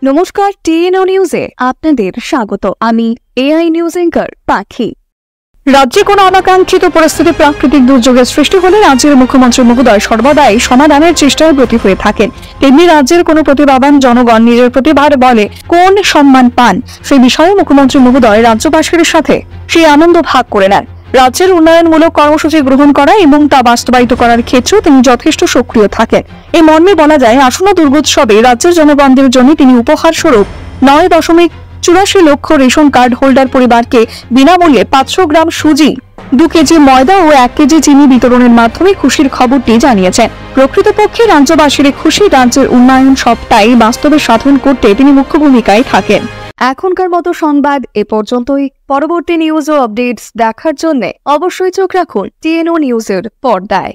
নমস্কার, টিএনও নিউজে আপনাদের স্বাগত। আমি এআই নিউজ অ্যাঙ্কার পাখি। রাজ্যে কোনো অনাকাঙ্ক্ষিত পরিস্থিতি, প্রাকৃতিক দুর্যোগের সৃষ্টি হলে রাজ্যের মুখ্যমন্ত্রী মহোদয় সর্বদাই সমাধানের চেষ্টায় ব্রতী হয়ে থাকেন। তেমনি রাজ্যের কোনো প্রতিভাবান জনগণ নিজের প্রতিভার বলে কোন সম্মান পান, সেই বিষয়ে মুখ্যমন্ত্রী মহোদয় রাজ্যবাসীর সাথে সেই আনন্দ ভাগ করে নেন। রাজ্যের উন্নয়নমূলক কর্মসূচি গ্রহণ করা এবং তা বাস্তবায়িত করার ক্ষেত্রেও তিনি যথেষ্ট সক্রিয় থাকেন। এই মর্মে বলা যায়, আসন্ন দুর্গোৎসবে রাজ্যের জনগণদের জন্য তিনি উপহার স্বরূপ 9.84 লক্ষ রেশন কার্ড হোল্ডার পরিবারকে বিনামূল্যে 500 গ্রাম সুজি, 2 কেজি ময়দা ও 1 কেজি চিনি বিতরণের মাধ্যমে খুশির খবরটি জানিয়েছেন। প্রকৃতপক্ষে রাজ্যবাসীর খুশি, রাজ্যের উন্নয়ন সবটাই বাস্তবে সাধন করতে তিনি মুখ্য ভূমিকায় থাকেন। এখনকার মতো সংবাদ এ পর্যন্তই। পরবর্তী নিউজ ও আপডেটস দেখার জন্য অবশ্যই চোখ রাখুন টিএনও নিউজের পর্দায়।